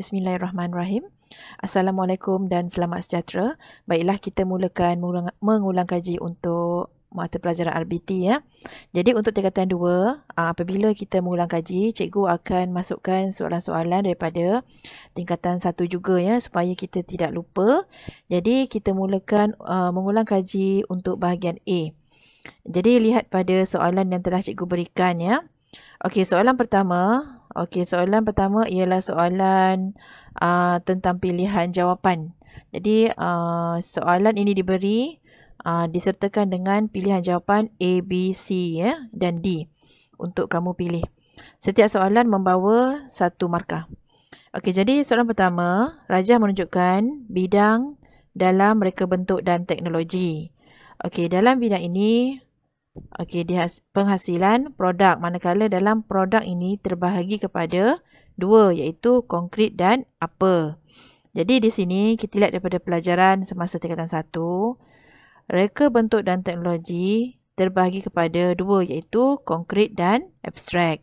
Bismillahirrahmanirrahim. Assalamualaikum dan selamat sejahtera. Baiklah, kita mulakan mengulang kaji untuk mata pelajaran RBT ya. Jadi untuk tingkatan 2, apabila kita mengulang kaji, cikgu akan masukkan soalan-soalan daripada tingkatan 1 juga ya, supaya kita tidak lupa. Jadi kita mulakan mengulang kaji untuk bahagian A. Jadi lihat pada soalan yang telah cikgu berikan ya. Okey, soalan pertama ialah soalan tentang pilihan jawapan. Jadi soalan ini diberi disertakan dengan pilihan jawapan A, B, C ya, dan D untuk kamu pilih. Setiap soalan membawa 1 markah. Okey, jadi soalan pertama, Rajah menunjukkan bidang dalam reka bentuk dan teknologi. Okey, dalam bidang ini penghasilan produk, manakala dalam produk ini terbahagi kepada 2, iaitu konkret dan apa. Jadi di sini kita lihat daripada pelajaran semasa tingkatan 1, reka bentuk dan teknologi terbahagi kepada 2, iaitu konkret dan abstrak.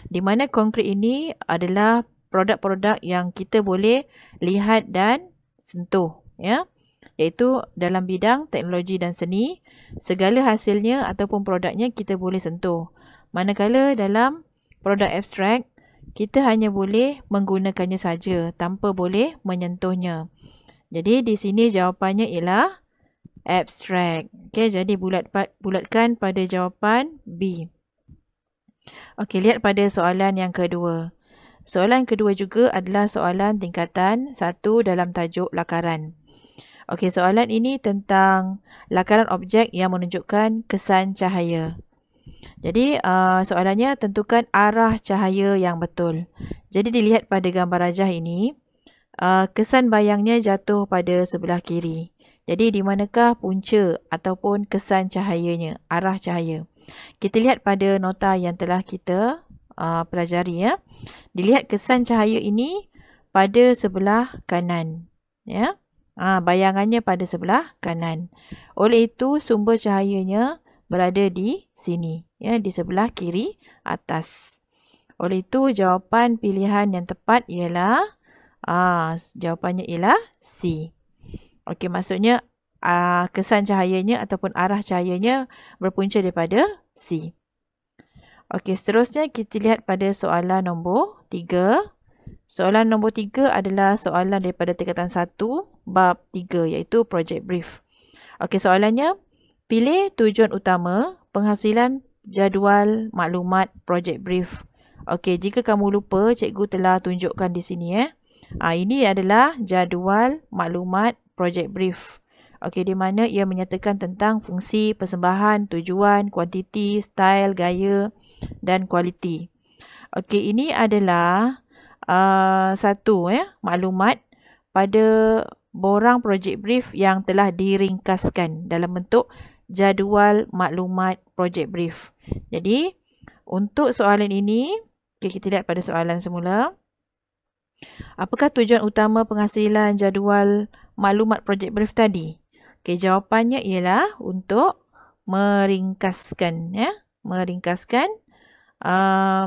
Di mana konkret ini adalah produk-produk yang kita boleh lihat dan sentuh ya, iaitu dalam bidang teknologi dan seni, segala hasilnya ataupun produknya kita boleh sentuh. Manakala dalam produk abstrak, kita hanya boleh menggunakannya saja tanpa boleh menyentuhnya. Jadi di sini jawapannya ialah abstrak. Okey, jadi bulatkan pada jawapan B. Okey, lihat pada soalan yang kedua. Soalan kedua juga adalah soalan tingkatan 1 dalam tajuk lakaran. Okey, soalan ini tentang lakaran objek yang menunjukkan kesan cahaya. Jadi soalannya, tentukan arah cahaya yang betul. Jadi dilihat pada gambar rajah ini, kesan bayangnya jatuh pada sebelah kiri. Jadi di manakah punca ataupun kesan cahayanya, arah cahaya? Kita lihat pada nota yang telah kita pelajari ya. Dilihat kesan cahaya ini pada sebelah kanan ya. Bayangannya pada sebelah kanan. Oleh itu sumber cahayanya berada di sini ya, di sebelah kiri atas. Oleh itu jawapan pilihan yang tepat ialah jawapannya ialah C. Okey, maksudnya kesan cahayanya ataupun arah cahayanya berpunca daripada C. Okey, seterusnya kita lihat pada soalan nombor 3. Soalan nombor 3 adalah soalan daripada tingkatan 1 bab 3, iaitu project brief. Okey, soalannya, pilih tujuan utama penghasilan jadual maklumat project brief. Okey, jika kamu lupa, cikgu telah tunjukkan di sini ini adalah jadual maklumat project brief. Okey, di mana ia menyatakan tentang fungsi, persembahan, tujuan, kuantiti, style, gaya dan kualiti. Okey, ini adalah satu maklumat pada borang project brief yang telah diringkaskan dalam bentuk jadual maklumat project brief. Jadi untuk soalan ini, kita lihat pada soalan semula. Apakah tujuan utama penghasilan jadual maklumat project brief tadi? Okey, jawapannya ialah untuk meringkaskan ya, meringkaskan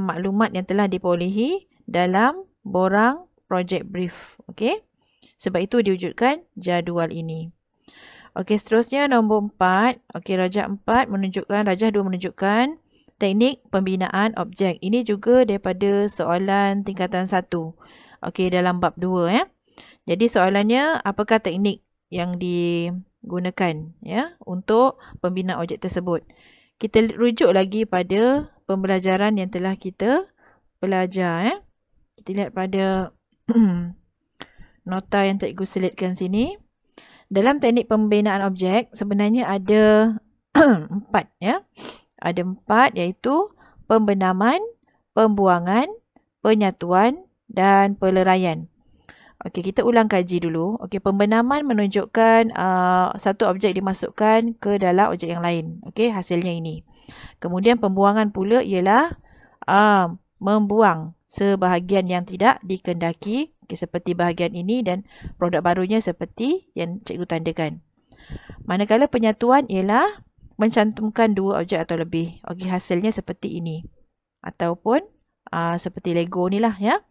maklumat yang telah diperolehi dalam borang project brief. Okey, sebab itu diwujudkan jadual ini. Okey, seterusnya nombor 4. Okey, rajah 4 menunjukkan, rajah 2 menunjukkan teknik pembinaan objek. Ini juga daripada soalan tingkatan 1. Okey, dalam bab 2 ya. Jadi soalannya, apakah teknik yang digunakan ya untuk pembinaan objek tersebut? Kita rujuk lagi pada pembelajaran yang telah kita belajar ya. Kita lihat pada nota yang cikgu selitkan sini. Dalam teknik pembinaan objek sebenarnya ada 4 ya. Ada 4, iaitu pembenaman, pembuangan, penyatuan dan peleraian. Okey, kita ulang kaji dulu. Okey, pembenaman menunjukkan satu objek dimasukkan ke dalam objek yang lain. Okey, hasilnya ini. Kemudian pembuangan pula ialah membuang sebahagian yang tidak dikehendaki, seperti bahagian ini, dan produk barunya seperti yang cikgu tandakan. Manakala penyatuan ialah mencantumkan 2 objek atau lebih. Okey, hasilnya seperti ini. Ataupun seperti Lego ni lah ya.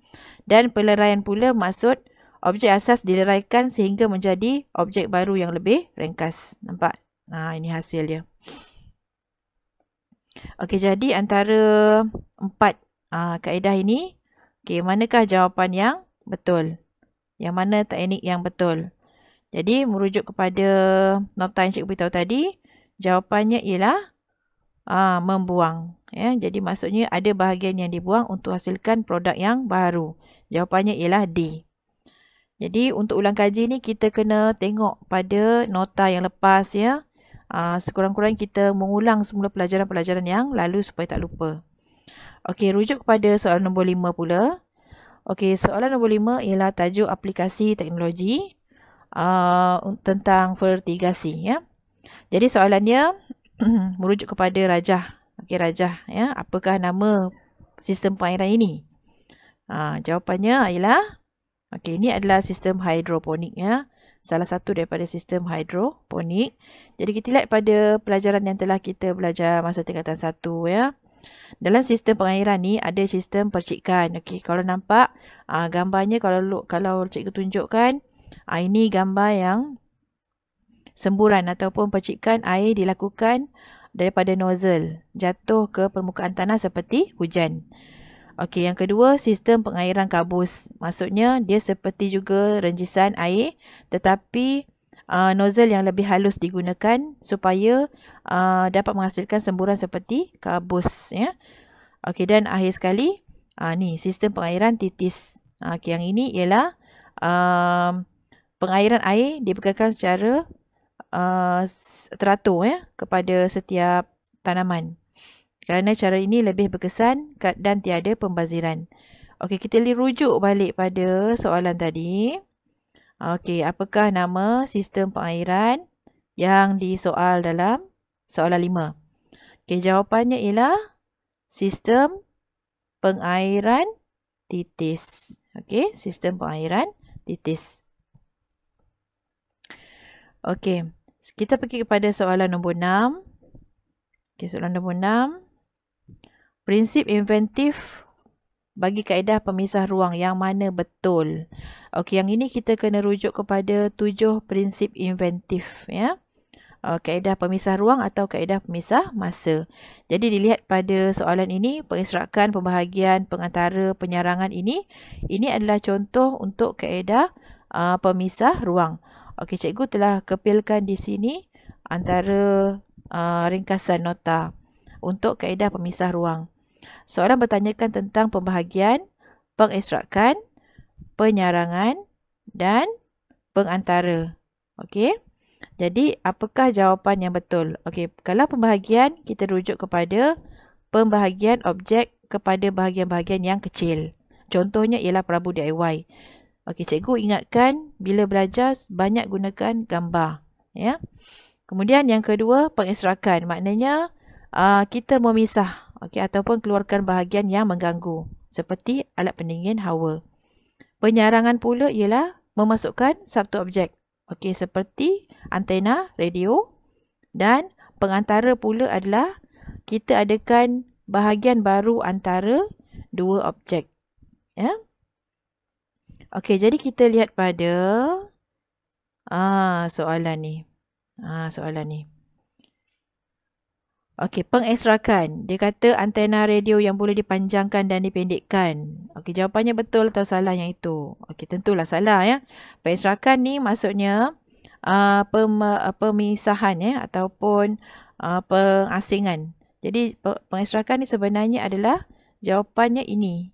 Dan peleraian pula maksud objek asas dileraikan sehingga menjadi objek baru yang lebih ringkas. Nampak? Ini hasil dia. Okey, jadi antara 4 kaedah ini, manakah jawapan yang betul? Yang mana teknik yang betul? Jadi merujuk kepada nota yang cikgu beritahu tadi, jawapannya ialah membuang. Jadi maksudnya ada bahagian yang dibuang untuk hasilkan produk yang baru. Jawapannya ialah D. Jadi untuk ulang kaji ni kita kena tengok pada nota yang lepas ya. Sekurang-kurangnya kita mengulang semula pelajaran-pelajaran yang lalu supaya tak lupa. Okey, rujuk kepada soalan nombor 5 pula. Okey, soalan nombor 5 ialah tajuk aplikasi teknologi tentang fertigasi ya. Jadi soalannya merujuk kepada rajah. Okey, rajah ya. Apakah nama sistem pengairan ini? Jawapannya ialah ini adalah sistem hidroponik ya. Salah satu daripada sistem hidroponik. Jadi kita lihat pada pelajaran yang telah kita belajar masa tingkatan 1 ya. Dalam sistem pengairan ni ada sistem percikan. Okey, kalau nampak gambarnya kalau cikgu tunjukkan, ini gambar yang semburan ataupun percikan air dilakukan daripada nozzle jatuh ke permukaan tanah seperti hujan. Okey, yang kedua sistem pengairan kabus. Maksudnya dia seperti juga renjisan air tetapi nozzle yang lebih halus digunakan supaya dapat menghasilkan semburan seperti kabus ya. Okey, dan akhir sekali ni sistem pengairan titis. Okey, yang ini ialah pengairan air diberikan secara teratur ya kepada setiap tanaman. Kerana cara ini lebih berkesan dan tiada pembaziran. Okey, kita rujuk balik pada soalan tadi. Okey, apakah nama sistem pengairan yang disoal dalam soalan 5? Okey, jawapannya ialah sistem pengairan titis. Okey, sistem pengairan titis. Okey, kita pergi kepada soalan nombor 6. Okey, soalan nombor 6. Prinsip inventif bagi kaedah pemisah ruang yang mana betul? Okey, yang ini kita kena rujuk kepada 7 prinsip inventif ya. Kaedah pemisah ruang atau kaedah pemisah masa. Jadi dilihat pada soalan ini, pengisrakan, pembahagian, pengantara, penyarangan ini adalah contoh untuk kaedah pemisah ruang. Okey, cikgu telah kepilkan di sini antara ringkasan nota untuk kaedah pemisah ruang. Soalan bertanyakan tentang pembahagian, pengisrakan, penyarangan dan pengantara. Okey. Jadi apakah jawapan yang betul? Okey, kalau pembahagian kita rujuk kepada pembahagian objek kepada bahagian-bahagian yang kecil. Contohnya ialah Prabu DIY. Okey, cikgu ingatkan bila belajar banyak gunakan gambar, ya. Kemudian yang kedua, pengisrakan. Maknanya kita memisah ataupun keluarkan bahagian yang mengganggu seperti alat pendingin hawa. Penyarangan pula ialah memasukkan satu objek. Okey, seperti antena radio, dan pengantara pula adalah kita adakan bahagian baru antara dua objek. Ya. Okey, jadi kita lihat pada soalan ni. Soalan ni. Okey, pengisrakan. Dia kata antena radio yang boleh dipanjangkan dan dipendekkan. Okey, jawapannya betul atau salah yang itu? Okey, tentulah salah ya. Pengisrakan ni maksudnya pemisahan ya ataupun pengasingan. Jadi pengisrakan ni sebenarnya adalah jawapannya ini.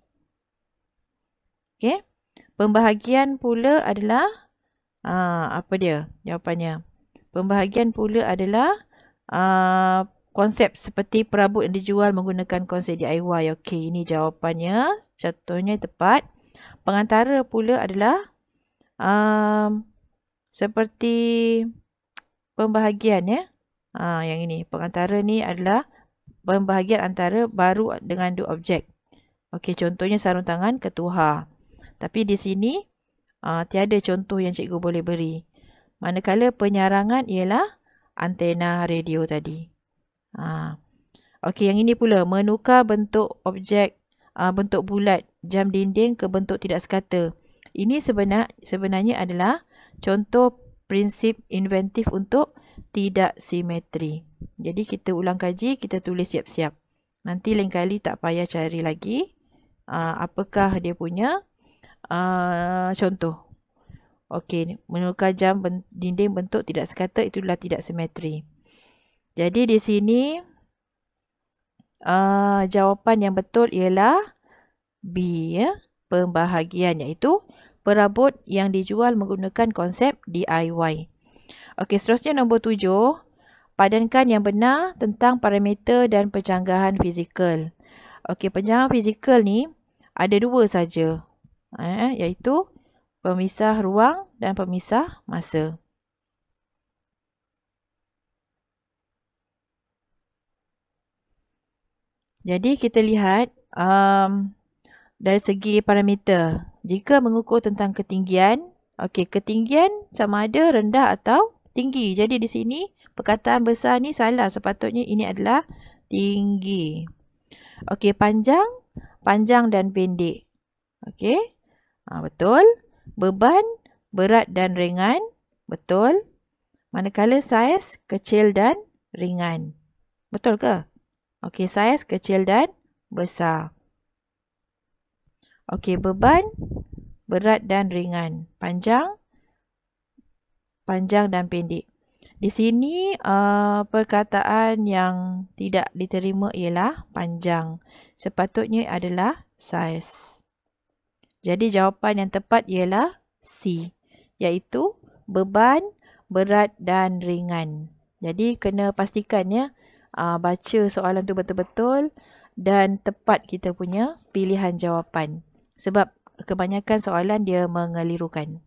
Okey. Pembahagian pula adalah apa dia jawapannya? Pembahagian pula adalah konsep seperti perabot yang dijual menggunakan konsep DIY. Okey, ini jawapannya. Contohnya tepat. Pengantara pula adalah seperti pembahagian ya. Yang ini. Pengantara ni adalah pembahagian antara baru dengan dua objek. Okey, contohnya sarung tangan ketuhar. Tapi di sini tiada contoh yang cikgu boleh beri. Manakala penyarangan ialah antena radio tadi. Okey, yang ini pula menukar bentuk objek bentuk bulat jam dinding ke bentuk tidak sekata. Ini sebenarnya adalah contoh prinsip inventif untuk tidak simetri. Jadi kita ulang kaji, kita tulis siap-siap. Nanti lain kali tak payah cari lagi apakah dia punya contoh. Okey, menukar jam dinding bentuk tidak sekata itulah tidak simetri. Jadi di sini jawapan yang betul ialah B, ya, pembahagian, iaitu perabot yang dijual menggunakan konsep DIY. Okey, seterusnya nombor 7. Padankan yang benar tentang parameter dan penjanggahan fizikal. Okey, penjanggahan fizikal ni ada dua saja, iaitu pemisah ruang dan pemisah masa. Jadi kita lihat dari segi parameter. Jika mengukur tentang ketinggian, okey, ketinggian sama ada rendah atau tinggi. Jadi di sini perkataan besar ni salah. Sepatutnya ini adalah tinggi. Okey, panjang dan pendek. Okey, betul. Beban, berat dan ringan. Betul. Manakala saiz kecil dan ringan. Betul ke? Okey, saiz kecil dan besar. Okey, beban, berat dan ringan. Panjang dan pendek. Di sini perkataan yang tidak diterima ialah panjang. Sepatutnya adalah saiz. Jadi jawapan yang tepat ialah C, iaitu beban, berat dan ringan. Jadi kena pastikan ya, baca soalan tu betul-betul dan tepat kita punya pilihan jawapan. Sebab kebanyakan soalan dia mengelirukan.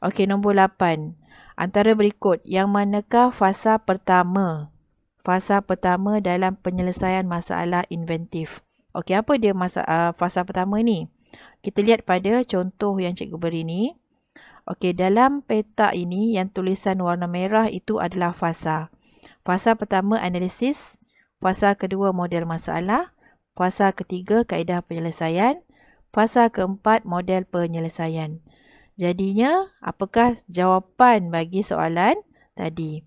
Okey, nombor 8. Antara berikut, yang manakah fasa pertama? Fasa pertama dalam penyelesaian masalah inventif. Okey, apa dia fasa pertama ni? Kita lihat pada contoh yang cikgu beri ni. Okey, dalam peta ini yang tulisan warna merah itu adalah fasa. Fasa pertama analisis, fasa kedua model masalah, fasa ketiga kaedah penyelesaian, fasa keempat model penyelesaian. Jadinya, apakah jawapan bagi soalan tadi?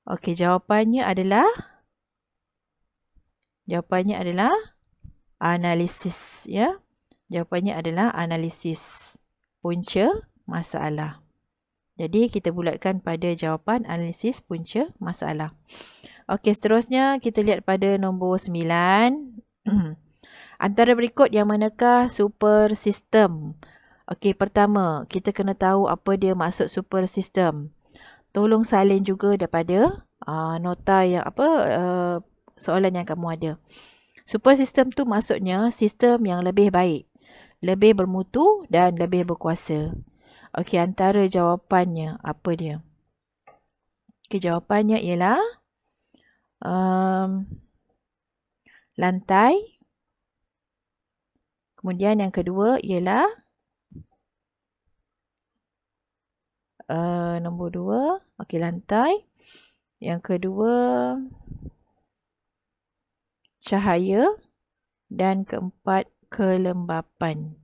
Okey, jawapannya adalah analisis, ya. Jawapannya adalah analisis punca masalah. Jadi kita bulatkan pada jawapan analisis punca masalah. Okey, seterusnya kita lihat pada nombor 9. Antara berikut yang manakah super sistem? Okey, pertama kita kena tahu apa dia maksud super sistem. Tolong salin juga daripada nota yang soalan yang kamu ada. Super sistem tu maksudnya sistem yang lebih baik, lebih bermutu dan lebih berkuasa. Okey, antara jawapannya apa dia? Okey, jawapannya ialah lantai. Kemudian yang kedua ialah nombor 2. Okey, lantai. Yang kedua cahaya dan keempat kelembapan.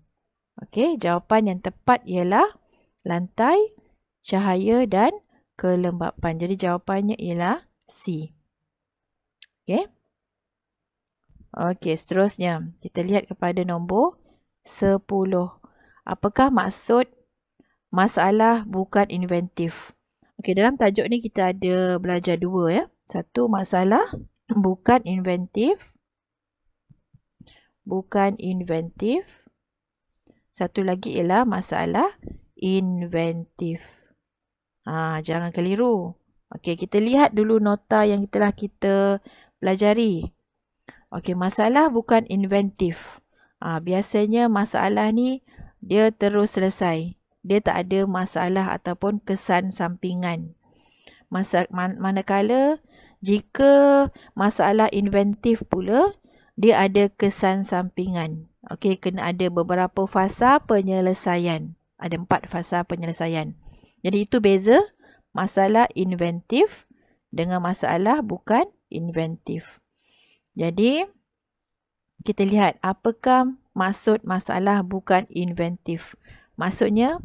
Okey, jawapan yang tepat ialah lantai, cahaya dan kelembapan. Jadi jawapannya ialah C. Okey. Okey, seterusnya kita lihat kepada nombor 10. Apakah maksud masalah bukan inventif? Okey, dalam tajuk ni kita ada belajar dua ya. Satu, masalah bukan inventif. Satu lagi ialah masalah inventif. Jangan keliru. Okey, kita lihat dulu nota yang telah kita pelajari. Okey, masalah bukan inventif. Biasanya masalah ni dia terus selesai. Dia tak ada masalah ataupun kesan sampingan. Manakala jika masalah inventif pula, dia ada kesan sampingan. Okey, kena ada beberapa fasa penyelesaian. Ada 4 fasa penyelesaian. Jadi itu beza masalah inventif dengan masalah bukan inventif. Jadi kita lihat apakah maksud masalah bukan inventif. Maksudnya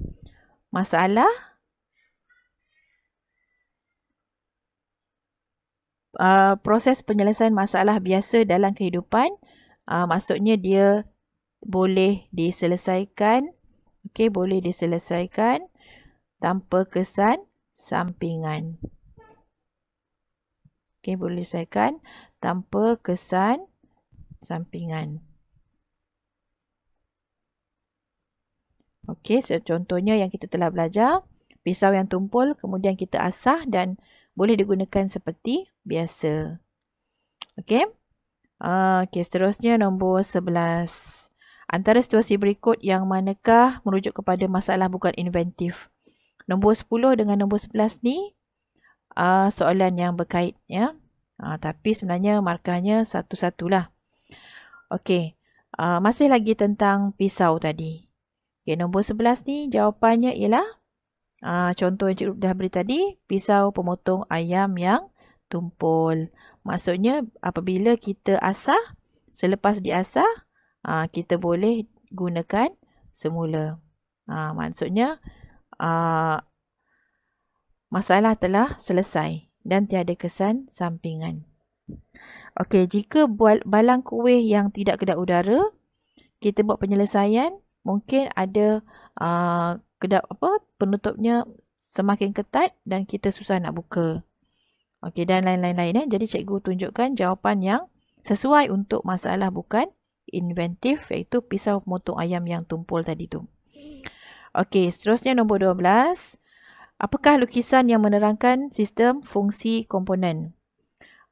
masalah proses penyelesaian masalah biasa dalam kehidupan, maksudnya dia boleh diselesaikan, okey, boleh diselesaikan tanpa kesan sampingan. Okey, boleh diselesaikan tanpa kesan sampingan. Okey, contohnya yang kita telah belajar, pisau yang tumpul kemudian kita asah dan boleh digunakan seperti biasa. Okey. Okey, seterusnya nombor 11. Antara situasi berikut yang manakah merujuk kepada masalah bukan inventif? Nombor 10 dengan nombor 11 ni soalan yang berkait, ya. Tapi sebenarnya markahnya satu-satulah. Okey. Masih lagi tentang pisau tadi. Okey, nombor 11 ni jawapannya ialah contoh yang cikgu dah beri tadi, pisau pemotong ayam yang tumpul. Maksudnya apabila kita asah, selepas diasah, kita boleh gunakan semula. Maksudnya masalah telah selesai dan tiada kesan sampingan. Okey, jika balang kuih yang tidak kedap udara, kita buat penyelesaian, mungkin ada penutupnya semakin ketat dan kita susah nak buka. Okey, dan lain-lain. Jadi cikgu tunjukkan jawapan yang sesuai untuk masalah bukan inventif, iaitu pisau pemotong ayam yang tumpul tadi tu. Okey, seterusnya nombor 12. Apakah lukisan yang menerangkan sistem fungsi komponen?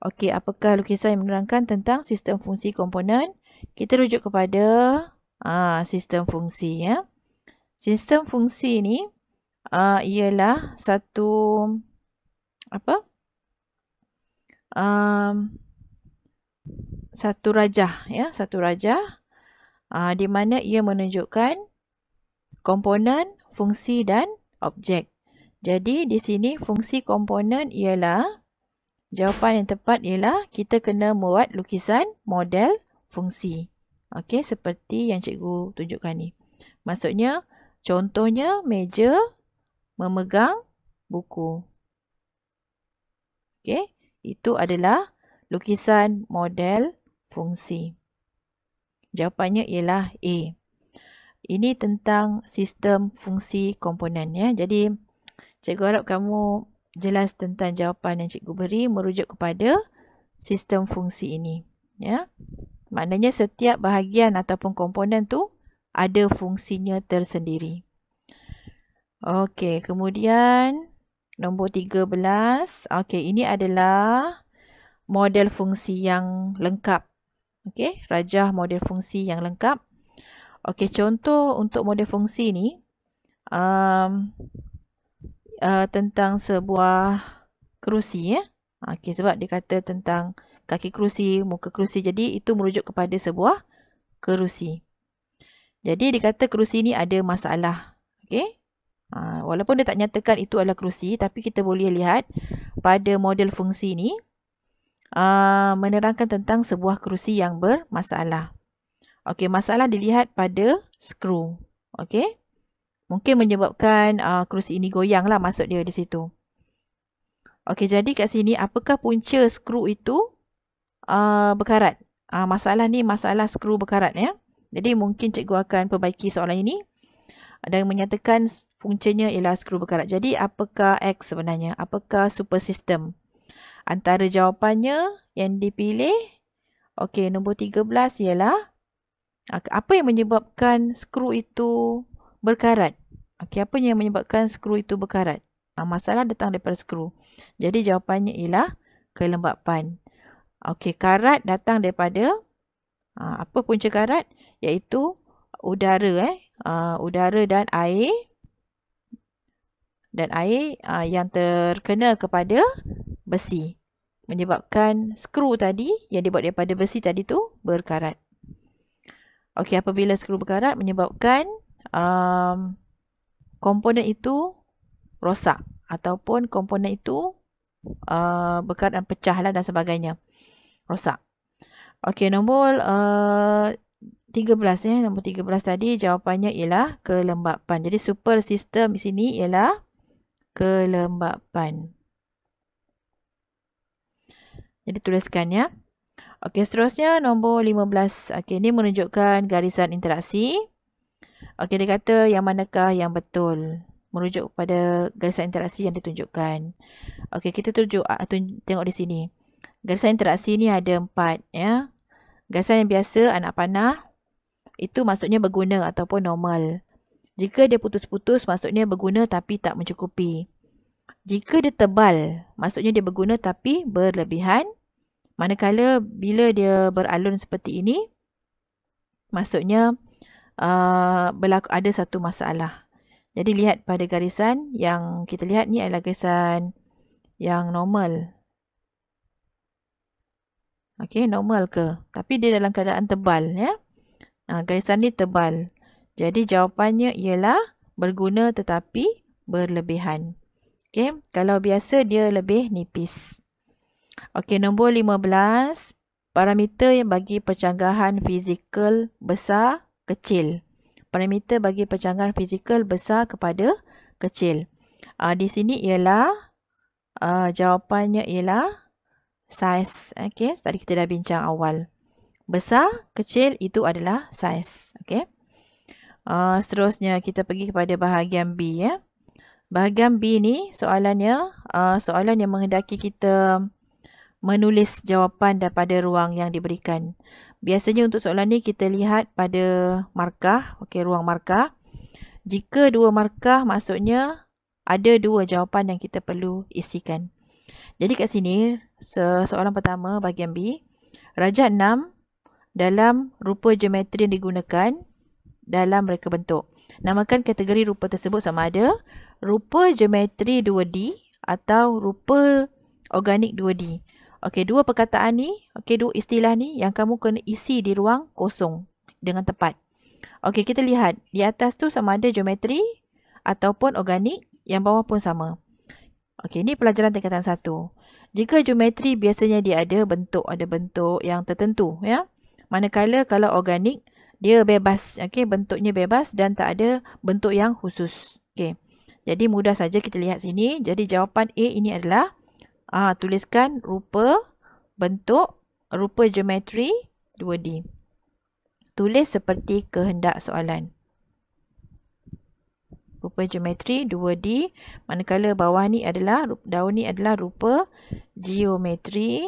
Okey, apakah lukisan yang menerangkan tentang sistem fungsi komponen? Kita rujuk kepada sistem fungsi, ya. Sistem fungsi ni ialah satu satu rajah, ya, satu rajah di mana ia menunjukkan komponen, fungsi dan objek. Jadi di sini fungsi komponen ialah, jawapan yang tepat ialah kita kena buat lukisan model fungsi. Okey, seperti yang cikgu tunjukkan ni. Maksudnya contohnya meja memegang buku. Okey, itu adalah lukisan model fungsi. Jawapannya ialah A. Ini tentang sistem fungsi komponen, ya. Jadi cikgu harap kamu jelas tentang jawapan yang cikgu beri merujuk kepada sistem fungsi ini, ya. Maknanya setiap bahagian ataupun komponen tu ada fungsinya tersendiri. Okey, kemudian nombor 13. Okey, ini adalah model fungsi yang lengkap. Okey, rajah model fungsi yang lengkap. Okey, contoh untuk model fungsi ni tentang sebuah kerusi, ya. Okey, sebab dia kata tentang kaki kerusi, muka kerusi. Jadi itu merujuk kepada sebuah kerusi. Jadi dikata kerusi ni ada masalah. Okey. Walaupun dia tak nyatakan itu adalah kerusi, tapi kita boleh lihat pada model fungsi ni menerangkan tentang sebuah kerusi yang bermasalah. Okey, masalah dilihat pada skru. Okey. Mungkin menyebabkan kerusi ini goyang lah, maksud dia di situ. Okey, jadi kat sini apakah punca skru itu berkarat? Masalah ni masalah skru berkarat, ya. Jadi mungkin cikgu akan perbaiki soalan ini dan menyatakan puncanya ialah skru berkarat. Jadi apakah X sebenarnya? Apakah super system? Antara jawapannya yang dipilih, okey, nombor 13 ialah apa yang menyebabkan skru itu berkarat? Okey, apa yang menyebabkan skru itu berkarat? Masalah datang daripada skru. Jadi jawapannya ialah kelembapan. Okey, karat datang daripada apa punca karat? Iaitu udara, udara dan air. Dan air yang terkena kepada besi. Menyebabkan skru tadi yang dibuat daripada besi tadi tu berkarat. Okey, apabila skru berkarat menyebabkan komponen itu rosak ataupun komponen itu berkarat dan pecah lah dan sebagainya. Rosak. Okey, nombor 13 ya. Nombor 13 tadi jawapannya ialah kelembapan. Jadi super sistem di sini ialah kelembapan. Jadi tuliskan ya. Okey, seterusnya nombor 15. Okey, ini menunjukkan garisan interaksi. Okey, dia kata yang manakah yang betul. Merujuk kepada garisan interaksi yang ditunjukkan. Okey, kita tengok di sini. Garisan interaksi ni ada 4 ya. Garisan yang biasa, anak panah, itu maksudnya berguna ataupun normal. Jika dia putus-putus, maksudnya berguna tapi tak mencukupi. Jika dia tebal, maksudnya dia berguna tapi berlebihan. Manakala bila dia beralun seperti ini, maksudnya ada satu masalah. Jadi lihat pada garisan yang kita lihat ni adalah garisan yang normal. Okey, normal ke? Tapi dia dalam keadaan tebal ya. Garisan ni tebal. Jadi jawapannya ialah berguna tetapi berlebihan. Okey, kalau biasa dia lebih nipis. Okey, nombor 15. Parameter yang bagi percanggahan fizikal besar, kecil. Parameter bagi percanggahan fizikal besar kepada kecil. Di sini ialah jawapannya ialah saiz. Okey, tadi kita dah bincang awal. Besar, kecil itu adalah saiz. Okey. Seterusnya kita pergi kepada bahagian B ya. Bahagian B ni soalannya soalan yang menghendaki kita menulis jawapan daripada ruang yang diberikan. Biasanya untuk soalan ni kita lihat pada markah, okey, ruang markah. Jika 2 markah maksudnya ada 2 jawapan yang kita perlu isikan. Jadi kat sini soalan pertama bahagian B, rajah 6 dalam rupa geometri yang digunakan dalam reka bentuk. Namakan kategori rupa tersebut sama ada rupa geometri 2D atau rupa organik 2D. Okey, 2 perkataan ni, okey, 2 istilah ni yang kamu kena isi di ruang kosong dengan tepat. Okey, kita lihat di atas tu sama ada geometri ataupun organik, yang bawah pun sama. Okey, ini pelajaran tingkatan 1. Jika geometri biasanya dia ada bentuk yang tertentu ya. Manakala kalau organik dia bebas, okey, bentuknya bebas dan tak ada bentuk yang khusus. Okey. Jadi mudah saja kita lihat sini. Jadi jawapan A ini adalah tuliskan rupa bentuk rupa geometri 2D. Tulis seperti kehendak soalan. Rupa geometri 2D, manakala bawah ni adalah daun ni adalah rupa geometri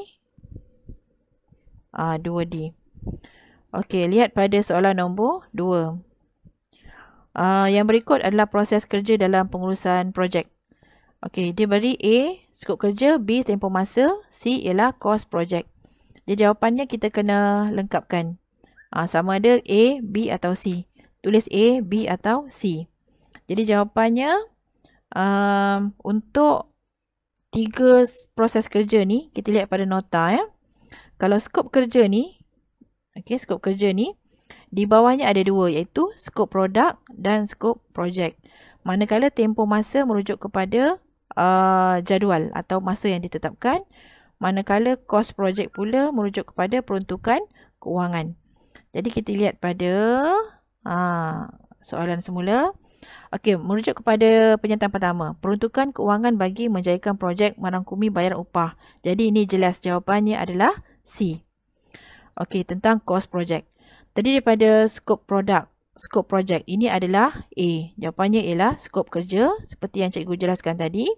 2D. Okey, lihat pada soalan nombor 2. Yang berikut adalah proses kerja dalam pengurusan projek. Okey, dia beri A, skop kerja, B, tempoh masa, C ialah kos projek. Jadi jawapannya kita kena lengkapkan. Sama ada A, B atau C. Tulis A, B atau C. Jadi jawapannya untuk 3 proses kerja ni, kita lihat pada nota ya. Kalau skop kerja ni, okey, skop kerja ni, di bawahnya ada 2 iaitu skop produk dan skop projek. Manakala tempoh masa merujuk kepada jadual atau masa yang ditetapkan. Manakala kos projek pula merujuk kepada peruntukan keuangan. Jadi kita lihat pada soalan semula. Okey, merujuk kepada pernyataan pertama. Peruntukan keuangan bagi menjayakan projek merangkumi bayaran upah. Jadi ini jelas jawapannya adalah C. Okey, tentang kos projek. Tadi daripada skop produk, skop projek ini adalah A. Jawapannya ialah skop kerja seperti yang cikgu jelaskan tadi.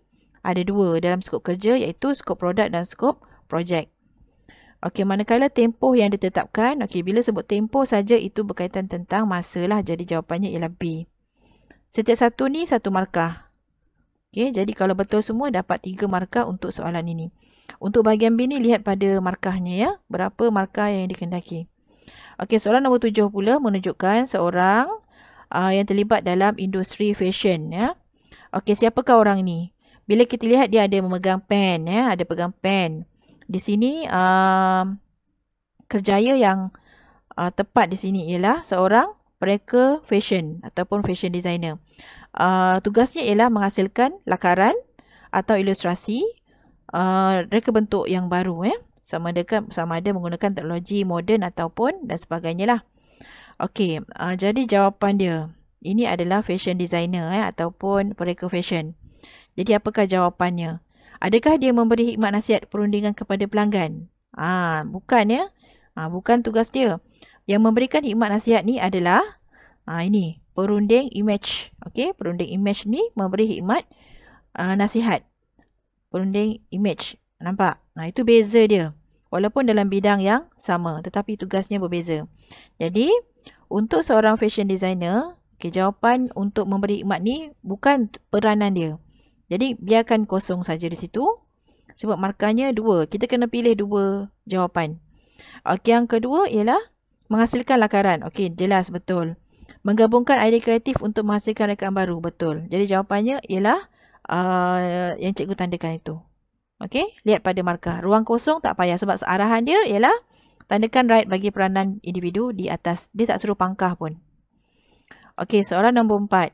Ada 2 dalam skop kerja iaitu skop produk dan skop projek. Okey, manakala tempoh yang ditetapkan, okey, bila sebut tempoh saja itu berkaitan tentang masa lah. Jadi jawapannya ialah B. Setiap satu ni 1 markah. Okey, jadi kalau betul semua dapat 3 markah untuk soalan ini. Untuk bahagian B ni lihat pada markahnya ya. Berapa markah yang dikehendaki. Okey, soalan nombor 7 pula menunjukkan seorang yang terlibat dalam industri fashion ya. Okey, siapakah orang ni? Bila kita lihat dia ada memegang pen ya, ada pegang pen. Di sini kerjaya yang tepat di sini ialah seorang pereka fashion ataupun fashion designer. Tugasnya ialah menghasilkan lakaran atau ilustrasi reka bentuk yang baru ya. sama ada menggunakan teknologi moden ataupun dan sebagainya lah. Okey, jadi jawapan dia, ini adalah fashion designer ataupun pereka fashion. Jadi apakah jawapannya? Adakah dia memberi hikmat nasihat perundingan kepada pelanggan? Bukan ya. Bukan tugas dia. Yang memberikan hikmat nasihat ni adalah ini, perunding image. Okey, perunding image ni memberi hikmat nasihat. Perunding image. Nampak? Itu beza dia. Walaupun dalam bidang yang sama, tetapi tugasnya berbeza. Jadi, untuk seorang fashion designer, jawapan untuk memberi hikmat ni bukan peranan dia. Jadi, biarkan kosong saja di situ. Sebab markahnya 2. Kita kena pilih 2 jawapan. Okey, yang kedua ialah menghasilkan lakaran. Okey, jelas, betul. Menggabungkan idea kreatif untuk menghasilkan rekaan baru. Betul. Jadi, jawapannya ialah yang cikgu tandakan itu. Okey, lihat pada markah. Ruang kosong tak payah sebab arahan dia ialah tandakan right bagi peranan individu di atas. Dia tak suruh pangkah pun. Okey, soalan nombor 4.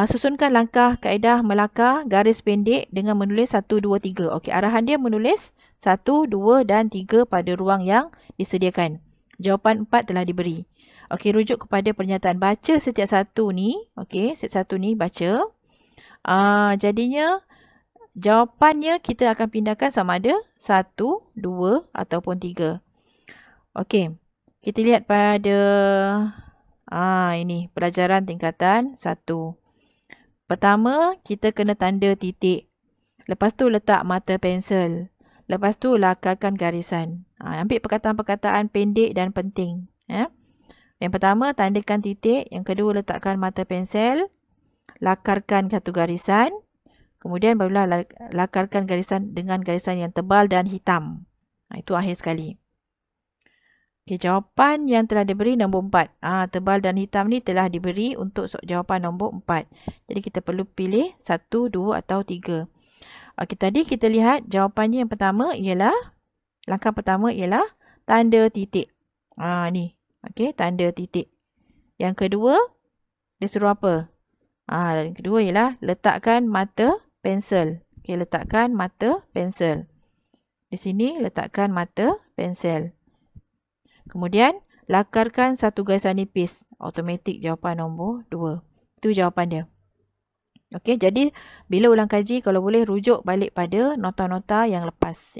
Susunkan langkah kaedah melakar garis pendek dengan menulis 1, 2, 3. Okey, arahan dia menulis 1, 2 dan 3 pada ruang yang disediakan. Jawapan 4 telah diberi. Okey, rujuk kepada pernyataan. Baca setiap satu ni. Okey, setiap satu ni baca. Jadinya jawapannya kita akan pindahkan sama ada 1, 2 ataupun 3. Okey, kita lihat pada ini pelajaran tingkatan 1. Pertama, kita kena tanda titik. Lepas tu letak mata pensel. Lepas tu lakarkan garisan. Ambil perkataan-perkataan pendek dan penting. Yang pertama, tandakan titik. Yang kedua, letakkan mata pensel. Lakarkan satu garisan. Kemudian barulah lakarkan garisan dengan garisan yang tebal dan hitam. Itu akhir sekali. Okey, jawapan yang telah diberi nombor 4. Tebal dan hitam ni telah diberi untuk jawapan nombor 4. Jadi kita perlu pilih 1, 2 atau 3. Okey, tadi kita lihat jawapannya yang pertama ialah, langkah pertama ialah tanda titik. Ni. Okey, tanda titik. Yang kedua, dia suruh apa? Yang kedua ialah letakkan mata pensel. Okey, letakkan mata pensel. Di sini letakkan mata pensel. Kemudian, lakarkan satu garisan nipis. Automatik jawapan nombor 2. Itu jawapan dia. Okey, jadi bila ulang kaji, kalau boleh rujuk balik pada nota-nota yang lepas.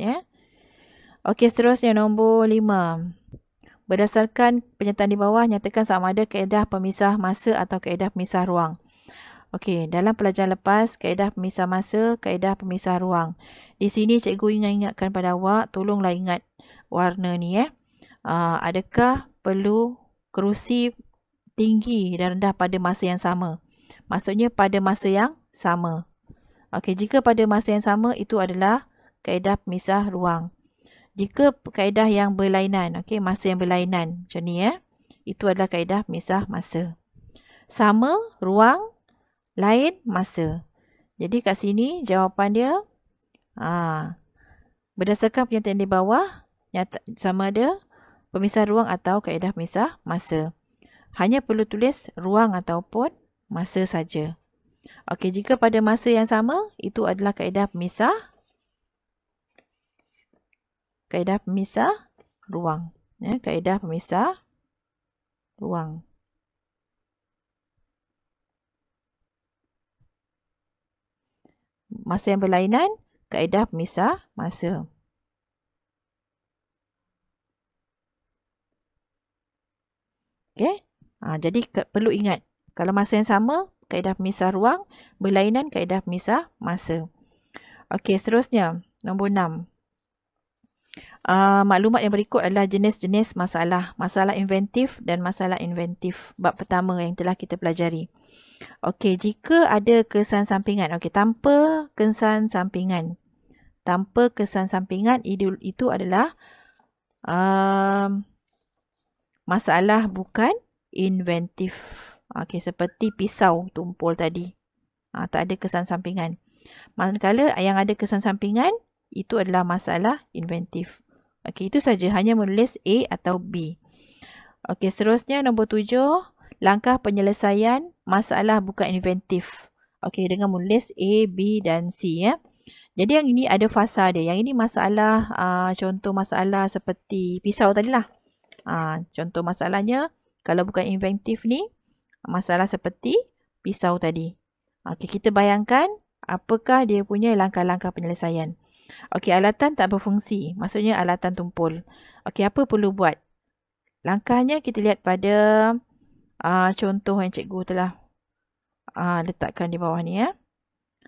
Okey, seterusnya nombor 5. Berdasarkan pernyataan di bawah, nyatakan sama ada kaedah pemisah masa atau kaedah pemisah ruang. Okey, dalam pelajaran lepas, kaedah pemisah masa, kaedah pemisah ruang. Di sini cikgu ingatkan pada awak, tolonglah ingat warna ni. Adakah perlu kerusi tinggi dan rendah pada masa yang sama? Maksudnya pada masa yang sama. Okey, jika pada masa yang sama, itu adalah kaedah pemisah ruang. Jika kaedah yang berlainan, okey, masa yang berlainan macam ni itu adalah kaedah pemisah masa. Sama, ruang, lain, masa. Jadi kat sini jawapan dia berdasarkan pernyataan di bawah, sama ada pemisah ruang atau kaedah pemisah masa. Hanya perlu tulis ruang ataupun masa saja. Okey, jika pada masa yang sama, itu adalah kaedah pemisah ruang. Kaedah pemisah ruang. Masa yang berlainan, kaedah pemisah masa. Okey. Jadi perlu ingat, kalau masa yang sama, kaedah pemisah ruang, berlainan kaedah pemisah masa. Okey, seterusnya nombor 6. Maklumat yang berikut adalah jenis-jenis masalah. Masalah inventif dan masalah inventif. Bab pertama yang telah kita pelajari. Okey, jika ada kesan sampingan. Okey, tanpa kesan sampingan. Tanpa kesan sampingan itu adalah masalah bukan inventif. Okey, seperti pisau tumpul tadi. Tak ada kesan sampingan. Manakala yang ada kesan sampingan, itu adalah masalah inventif. Okey, itu saja. Hanya menulis A atau B. Okey, seterusnya nombor 7. Langkah penyelesaian masalah bukan inventif. Okey, dengan menulis A, B dan C. Jadi yang ini ada fasa dia. Yang ini masalah, contoh masalah seperti pisau tadilah. Contoh masalahnya, kalau bukan inventif ni, masalah seperti pisau tadi. Okey, kita bayangkan apakah dia punya langkah-langkah penyelesaian. Okey, alatan tak berfungsi. Maksudnya alatan tumpul. Okey, apa perlu buat? Langkahnya kita lihat pada contoh yang cikgu telah letakkan di bawah ni ya.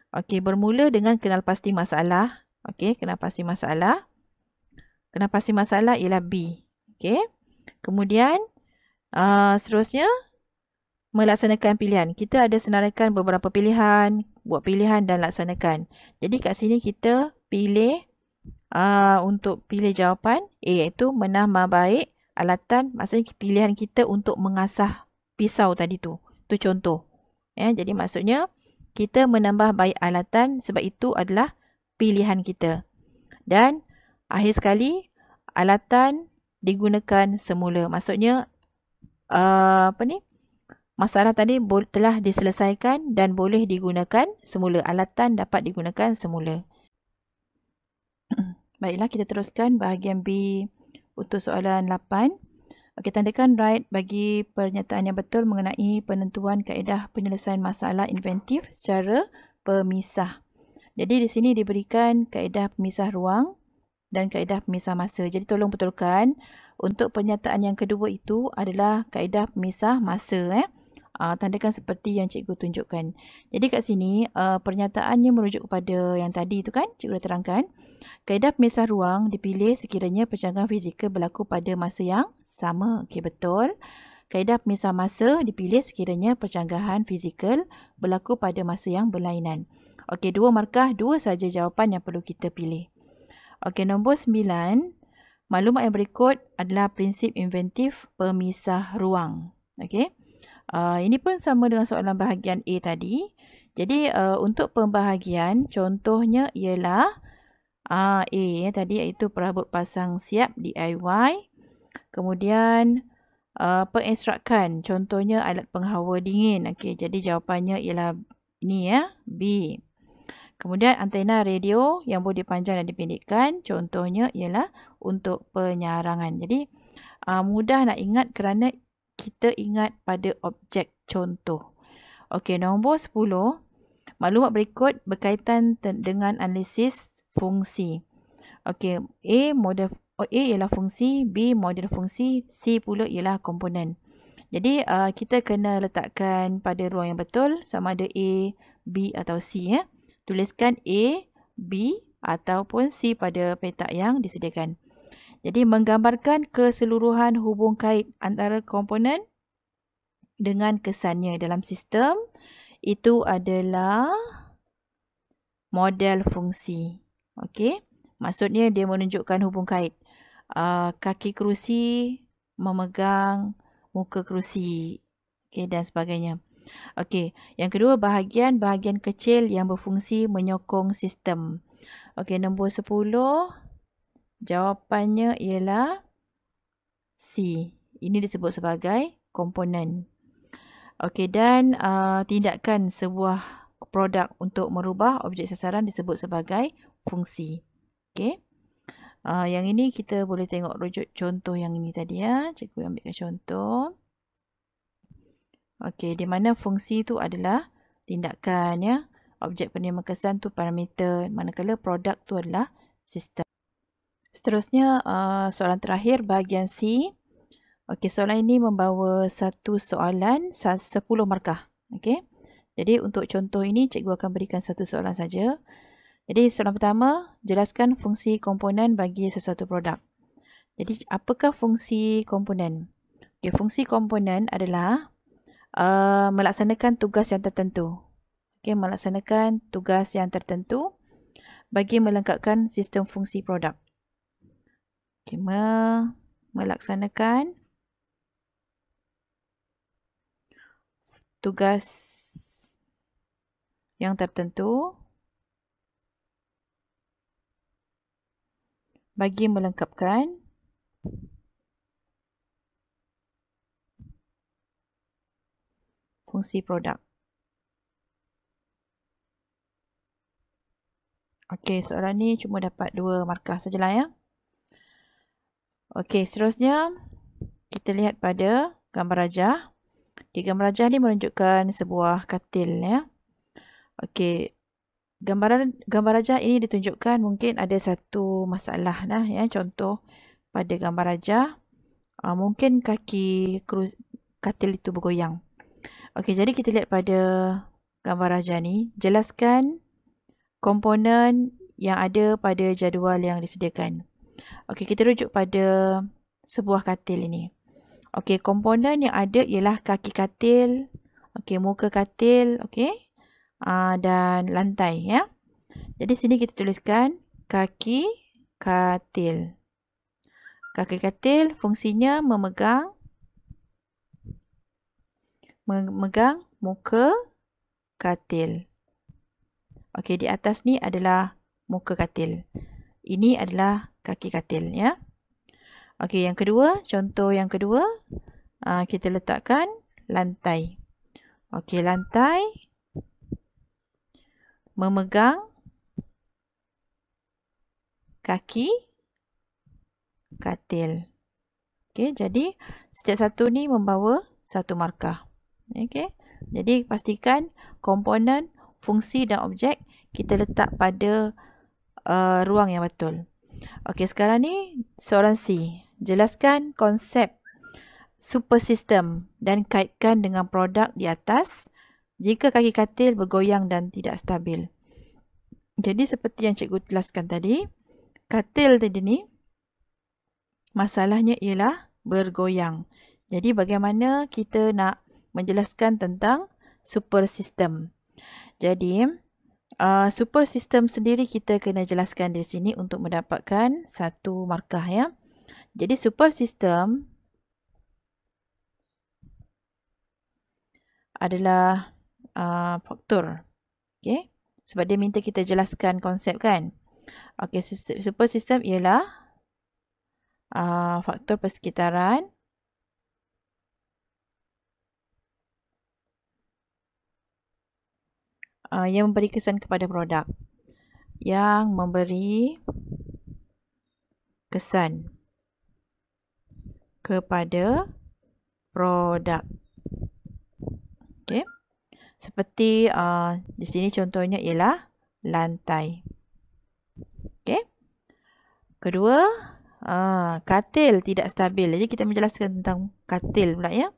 Okey, bermula dengan kenal pasti masalah. Okey, kenal pasti masalah. Kenal pasti masalah ialah B. Okey. Kemudian seterusnya melaksanakan pilihan. Kita ada senaraikan beberapa pilihan, buat pilihan dan laksanakan. Jadi kat sini kita pilih untuk pilih jawapan A, iaitu menambah baik alatan, maksudnya pilihan kita untuk mengasah pisau tadi tu. Itu contoh. Ya, jadi maksudnya kita menambah baik alatan sebab itu adalah pilihan kita. Dan akhir sekali alatan digunakan semula. Maksudnya masalah tadi telah diselesaikan dan boleh digunakan semula. Alatan dapat digunakan semula. Baiklah, kita teruskan bahagian B untuk soalan 8. Okey, tandakan right bagi pernyataan yang betul mengenai penentuan kaedah penyelesaian masalah inventif secara pemisah. Jadi di sini diberikan kaedah pemisah ruang dan kaedah pemisah masa. Jadi tolong betulkan untuk pernyataan yang kedua itu adalah kaedah pemisah masa. Tandakan seperti yang cikgu tunjukkan. Jadi kat sini pernyataannya merujuk kepada yang tadi itu kan, cikgu dah terangkan. Kaedah pemisah ruang dipilih sekiranya perjangkaan fizikal berlaku pada masa yang sama. Okey, betul. Kaedah pemisah masa dipilih sekiranya perjangkaan fizikal berlaku pada masa yang berlainan. Okey, 2 markah, 2 saja jawapan yang perlu kita pilih. Okey, nombor 9. Maklumat yang berikut adalah prinsip inventif pemisah ruang. Okey. Ini pun sama dengan soalan bahagian A tadi. Jadi untuk pembahagian contohnya ialah A tadi iaitu perabot pasang siap DIY. Kemudian pengestrakan contohnya alat penghawa dingin. Okey, jadi jawapannya ialah ini ya, B. Kemudian antena radio yang boleh dipanjang dan dipendekkan contohnya ialah untuk penyarangan. Jadi mudah nak ingat kerana kita ingat pada objek contoh. Okey, nombor 10. Maklumat berikut berkaitan dengan analisis fungsi. Okey, A ialah fungsi, B model fungsi, C pula ialah komponen. Jadi kita kena letakkan pada ruang yang betul sama ada A, B atau C ya. Tuliskan A, B ataupun C pada petak yang disediakan. Jadi menggambarkan keseluruhan hubung kait antara komponen dengan kesannya dalam sistem itu adalah model fungsi. Okey, maksudnya dia menunjukkan hubung kait. Kaki kerusi memegang muka kerusi. Okey, dan sebagainya. Okey, yang kedua bahagian kecil yang berfungsi menyokong sistem. Okey, nombor 10. Jawapannya ialah C. Ini disebut sebagai komponen. Okey, dan tindakan sebuah produk untuk merubah objek sasaran disebut sebagai fungsi. Okey. Yang ini kita boleh tengok rujuk contoh yang ini tadi ya. Cikgu ambilkan contoh. Okey, di mana fungsi itu adalah tindakan ya. Objek penerima kesan tu parameter, manakala produk tu adalah sistem. Seterusnya soalan terakhir bahagian C. Okey, soalan ini membawa satu soalan 10 markah. Okey. Jadi untuk contoh ini cikgu akan berikan satu soalan saja. Jadi soalan pertama, jelaskan fungsi komponen bagi sesuatu produk. Jadi apakah fungsi komponen? Okey, fungsi komponen adalah melaksanakan tugas yang tertentu. Okey, melaksanakan tugas yang tertentu bagi melengkapkan sistem fungsi produk. Okey, melaksanakan tugas yang tertentu bagi melengkapkan fungsi produk. Okey, soalan ni cuma dapat 2 markah sajalah ya. Okey, seterusnya kita lihat pada gambar rajah. Okey, gambar rajah ni menunjukkan sebuah katil ya. Okey, gambar rajah ini ditunjukkan mungkin ada satu masalah dah ya. Contoh pada gambar rajah mungkin kaki katil itu bergoyang. Okey, jadi kita lihat pada gambar rajah ni, jelaskan komponen yang ada pada jadual yang disediakan. Okey, kita rujuk pada sebuah katil ini. Okey, komponen yang ada ialah kaki katil, okey, muka katil, okey, dan lantai ya. Jadi sini kita tuliskan kaki katil. Kaki katil fungsinya memegang muka katil. Okey, di atas ni adalah muka katil. Ini adalah kaki katil ya. Okey, yang kedua, contoh yang kedua, kita letakkan lantai. Okey, lantai memegang kaki katil. Okey, jadi setiap satu ni membawa satu markah. Okey, jadi pastikan komponen, fungsi dan objek kita letak pada ruang yang betul. Okey, sekarang ni soalan C. Jelaskan konsep super system dan kaitkan dengan produk di atas jika kaki katil bergoyang dan tidak stabil. Jadi seperti yang cikgu jelaskan tadi, katil tadi ni masalahnya ialah bergoyang. Jadi bagaimana kita nak menjelaskan tentang super system. Jadi super system sendiri kita kena jelaskan di sini untuk mendapatkan satu markah ya. Jadi super system adalah faktor. Okey, sebab dia minta kita jelaskan konsep kan. Okey, super system ialah faktor persekitaran yang memberi kesan kepada produk. Yang memberi kesan kepada produk. Okey. Seperti di sini contohnya ialah lantai. Okey. Kedua, katil tidak stabil. Jadi kita menjelaskan tentang katil pula ya.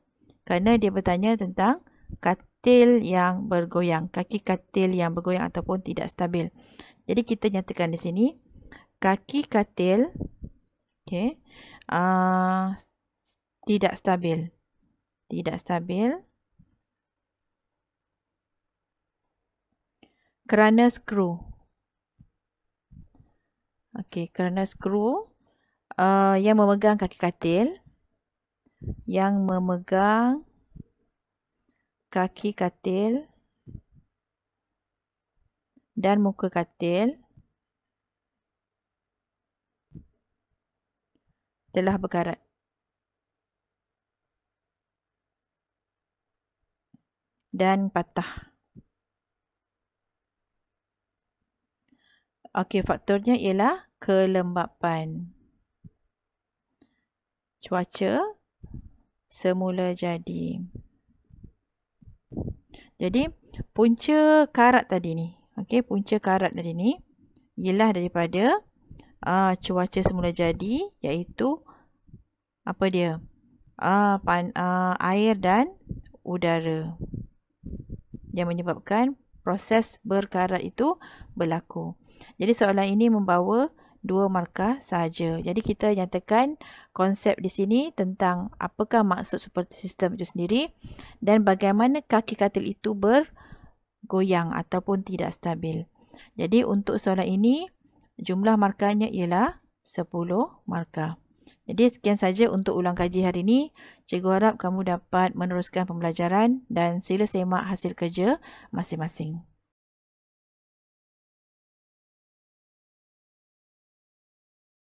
Kerana dia bertanya tentang katil yang bergoyang, kaki katil yang bergoyang ataupun tidak stabil. Jadi kita nyatakan di sini kaki katil tidak stabil. Tidak stabil kerana skru. Okey, kerana skru yang memegang kaki katil, dan muka katil telah berkarat. Dan patah. Okey, faktornya ialah kelembapan. Cuaca semula jadi. Jadi, punca karat tadi ni. Okey, punca karat tadi ni ialah daripada cuaca semula jadi, iaitu apa dia? Air dan udara yang menyebabkan proses berkarat itu berlaku. Jadi soalan ini membawa 2 markah sahaja. Jadi kita nyatakan konsep di sini tentang apakah maksud super system itu sendiri dan bagaimana kaki katil itu bergoyang ataupun tidak stabil. Jadi untuk soalan ini jumlah markahnya ialah 10 markah. Jadi sekian saja untuk ulang kaji hari ini. Cikgu harap kamu dapat meneruskan pembelajaran dan sila semak hasil kerja masing-masing.